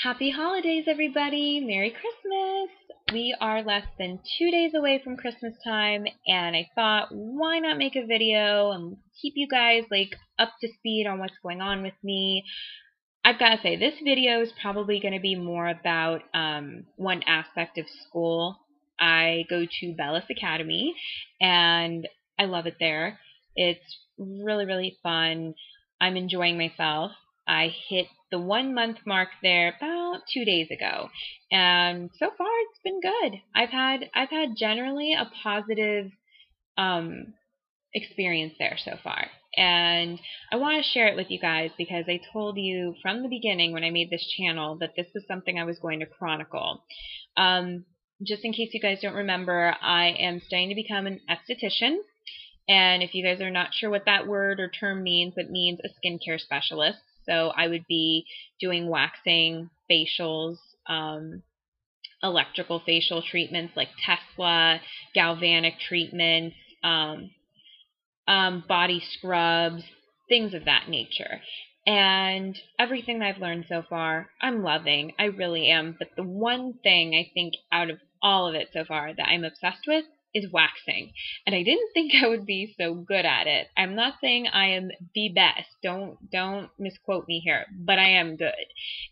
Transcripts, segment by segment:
Happy holidays, everybody! Merry Christmas! We are less than 2 days away from Christmas time, and I thought, why not make a video and keep you guys up to speed on what's going on with me. I've got to say, this video is probably going to be more about one aspect of school. I go to Bellus Academy, and I love it there. It's really, really fun. I'm enjoying myself. I hit the 1 month mark there about 2 days ago, and so far it's been good. I've had generally a positive experience there so far. And I want to share it with you guys because I told you from the beginning when I made this channel that this is something I was going to chronicle. Just in case you guys don't remember, I am studying to become an esthetician. And if you guys are not sure what that word or term means, it means a skincare specialist. So I would be doing waxing, facials, electrical facial treatments like Tesla, galvanic treatments, body scrubs, things of that nature. And everything that I've learned so far, I'm loving. I really am. But the one thing I think out of all of it so far that I'm obsessed with is waxing. And I didn't think I would be so good at it. I'm not saying I am the best. Don't misquote me here, but I am good.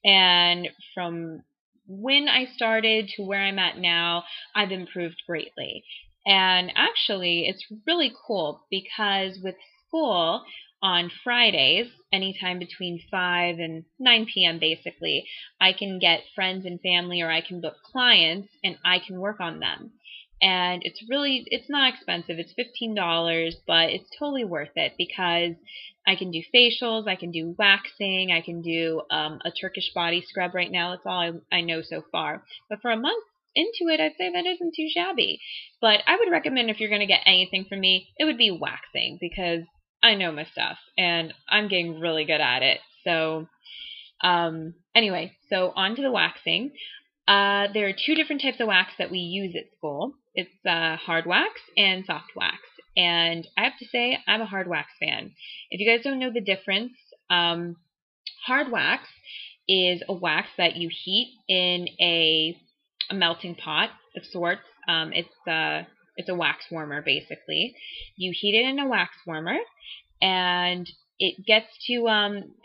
And from when I started to where I'm at now, I've improved greatly. And actually, it's really cool because with school on Fridays, anytime between 5 and 9 p.m. basically, I can get friends and family or I can book clients and I can work on them. And it's not expensive. It's $15, but it's totally worth it because I can do facials, I can do waxing, I can do a Turkish body scrub right now. That's all I know so far. But for a month into it, I'd say that isn't too shabby. But I would recommend if you're going to get anything from me, it would be waxing because I know my stuff and I'm getting really good at it. So anyway, so on to the waxing. There are two different types of wax that we use at school. It's hard wax and soft wax. And I have to say, I'm a hard wax fan. If you guys don't know the difference, hard wax is a wax that you heat in a melting pot of sorts. It's a wax warmer, basically. You heat it in a wax warmer, and it gets to,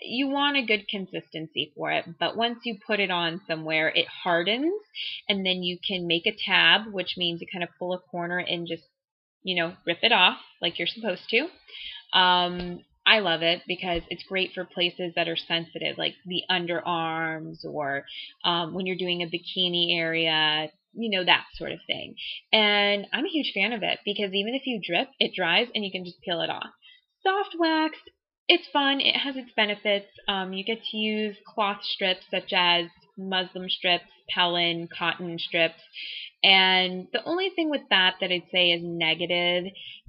you want a good consistency for it, but once you put it on somewhere, it hardens, and then you can make a tab, which means you kind of pull a corner and just, rip it off like you're supposed to. I love it because it's great for places that are sensitive, like the underarms or when you're doing a bikini area, that sort of thing. And I'm a huge fan of it because even if you drip, it dries and you can just peel it off. Soft wax, it's fun. It has its benefits. You get to use cloth strips such as muslin strips, Pellin, cotton strips. And the only thing with that I'd say is negative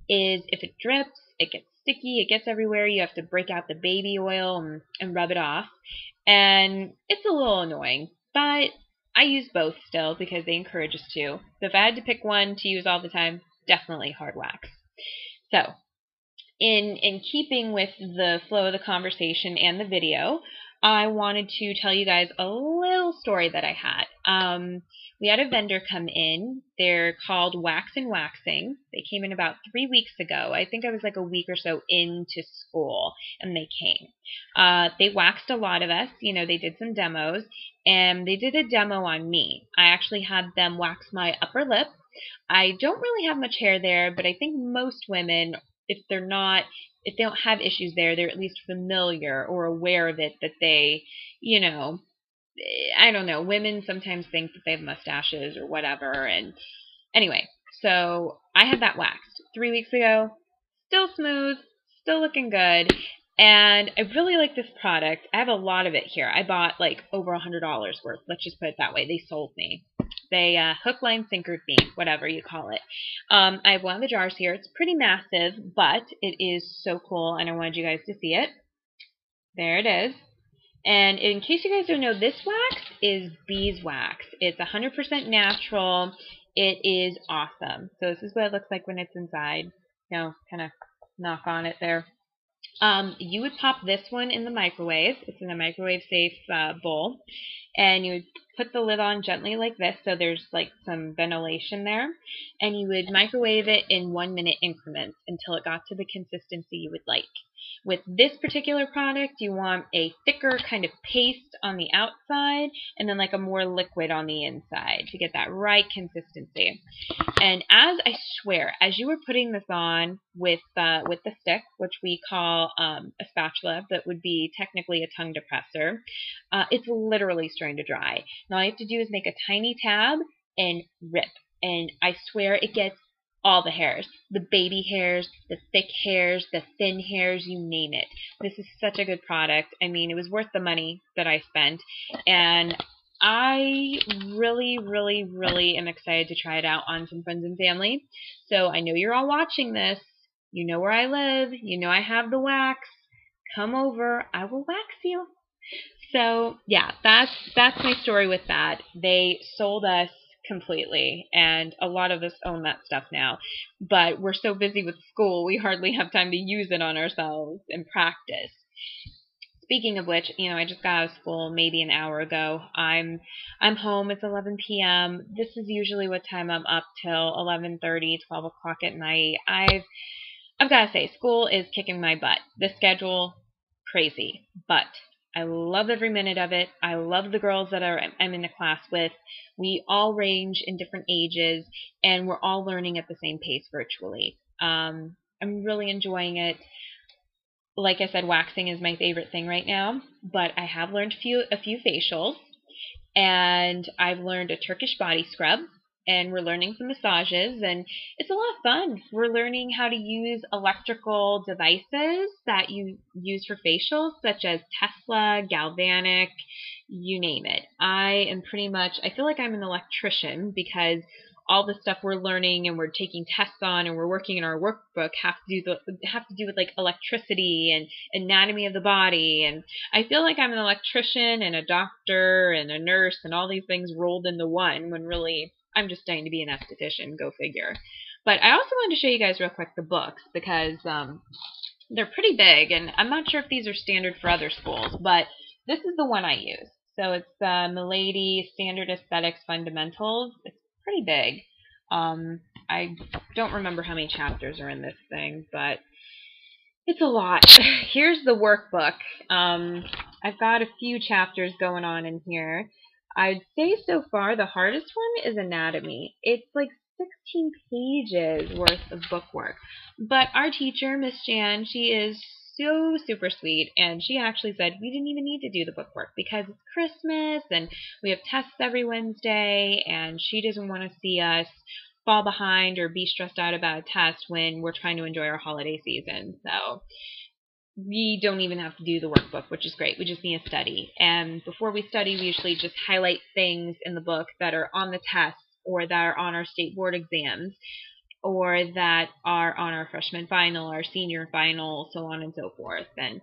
is if it drips, it gets sticky, it gets everywhere. You have to break out the baby oil and rub it off. And it's a little annoying, but I use both still because they encourage us to. So if I had to pick one to use all the time, definitely hard wax. So in keeping with the flow of the conversation and the video, I wanted to tell you guys a little story that I had. We had a vendor come in. They're called Wax and Waxing. They came in about 3 weeks ago. I think I was like a week or so into school, and they came. They waxed a lot of us. They did some demos, and they did a demo on me. I actually had them wax my upper lip. I don't really have much hair there, but I think most women, if they don't have issues there, they're at least familiar or aware of it, that they, I don't know, women sometimes think that they have mustaches or whatever. And anyway, so I had that waxed 3 weeks ago, still smooth, still looking good. And I really like this product. I have a lot of it here. I bought like over $100 worth. Let's just put it that way. They sold me. They hook, line, sinker me, whatever you call it. I have one of the jars here. It's pretty massive, but it is so cool, and I wanted you guys to see it. There it is. And in case you guys don't know, this wax is beeswax. It's 100% natural. It is awesome. So this is what it looks like when it's inside. Kind of knock on it there. You would pop this one in the microwave. It's in a microwave safe bowl. And you would put the lid on gently like this, so there's like some ventilation there. And you would microwave it in 1 minute increments until it got to the consistency you would like. With this particular product, you want a thicker kind of paste on the outside and then like a more liquid on the inside to get that right consistency. And as I swear, as you were putting this on with the stick, which we call a spatula, that would be technically a tongue depressor, it's literally starting to dry. Now all you have to do is make a tiny tab and rip. And I swear it gets all the hairs, the baby hairs, the thick hairs, the thin hairs, you name it. This is such a good product. I mean, it was worth the money that I spent, and I really, really, really am excited to try it out on some friends and family. So I know you're all watching this. You know where I live. You know I have the wax. Come over. I will wax you. So yeah, that's my story with that. They sold us completely, and a lot of us own that stuff now, but we're so busy with school we hardly have time to use it on ourselves and practice. Speaking of which, I just got out of school maybe an hour ago. I'm home. It's 11 p.m. This is usually what time I'm up till 11:30, 12 o'clock at night. I've got to say, school is kicking my butt. The schedule, crazy, but I love every minute of it. I love the girls that I'm in the class with. We all range in different ages, and we're all learning at the same pace virtually. I'm really enjoying it. Like I said, waxing is my favorite thing right now, but I have learned a few facials, and I've learned a Turkish body scrub, and we're learning some massages, and it's a lot of fun. We're learning how to use electrical devices that you use for facials, such as Tesla, galvanic, you name it. I feel like I'm an electrician because all the stuff we're learning and we're taking tests on and we're working in our workbook have to do with like electricity and anatomy of the body, and I feel like I'm an electrician and a doctor and a nurse and all these things rolled into one, when really I'm just dying to be an esthetician. Go figure. But I also wanted to show you guys real quick the books, because they're pretty big, and I'm not sure if these are standard for other schools, but this is the one I use. So it's Milady Standard Aesthetics Fundamentals. It's pretty big. I don't remember how many chapters are in this thing, but it's a lot. Here's the workbook. I've got a few chapters going on in here. I'd say so far the hardest one is anatomy. It's like 16 pages worth of bookwork. But our teacher, Miss Jan, she is so super sweet, and she actually said we didn't even need to do the bookwork because it's Christmas and we have tests every Wednesday, and she doesn't want to see us fall behind or be stressed out about a test when we're trying to enjoy our holiday season. So we don't even have to do the workbook, which is great. We just need to study. And before we study, we usually just highlight things in the book that are on the tests or that are on our state board exams or that are on our freshman final, our senior final, so on and so forth. And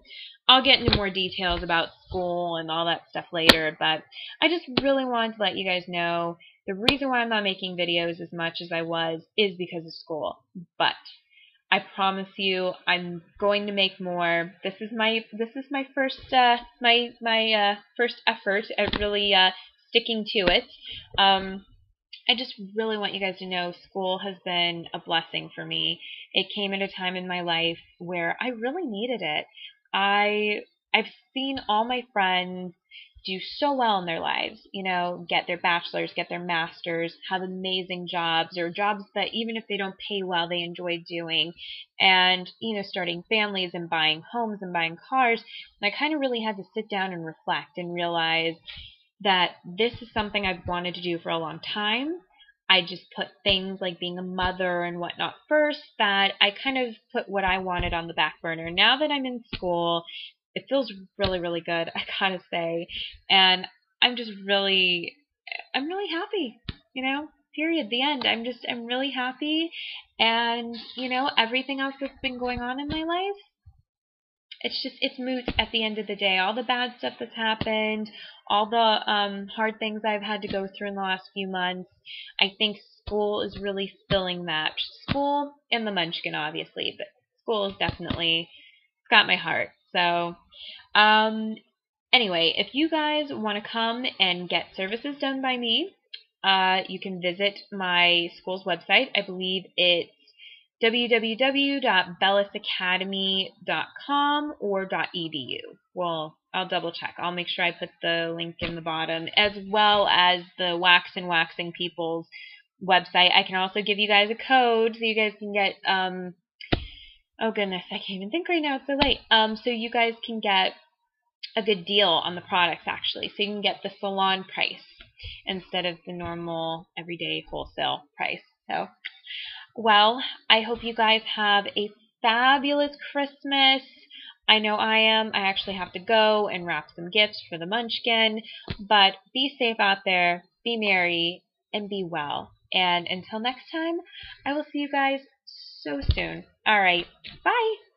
I'll get into more details about school and all that stuff later, but I just really wanted to let you guys know the reason why I'm not making videos as much as I was is because of school. But I promise you, I'm going to make more. This is my first first effort at really sticking to it. I just really want you guys to know school has been a blessing for me. It came at a time in my life where I really needed it. I've seen all my friends do so well in their lives, get their bachelor's, get their master's, have amazing jobs, or jobs that even if they don't pay well, they enjoy doing, and, starting families and buying homes and buying cars. And I kind of really had to sit down and reflect and realize that this is something I've wanted to do for a long time. I just put things like being a mother and whatnot first, that I kind of put what I wanted on the back burner. Now that I'm in school, it feels really, really good, I gotta say. And I'm really happy, period, the end. I'm really happy. And, everything else that's been going on in my life, it's moot at the end of the day. All the bad stuff that's happened, all the hard things I've had to go through in the last few months, I think school is really filling that. School and the munchkin, obviously, but school is definitely got my heart. So, anyway, if you guys want to come and get services done by me, you can visit my school's website. I believe it's www.bellusacademy.com or .edu. Well, I'll double check. I'll make sure I put the link in the bottom, as well as the Wax and Waxing People's website. I can also give you guys a code so you guys can get, oh goodness, I can't even think right now. It's so late. So you guys can get a good deal on the products, actually. So you can get the salon price instead of the normal everyday wholesale price. So, well, I hope you guys have a fabulous Christmas. I know I am. I actually have to go and wrap some gifts for the Munchkin. But be safe out there, be merry, and be well. And until next time, I will see you guys so soon. All right, bye.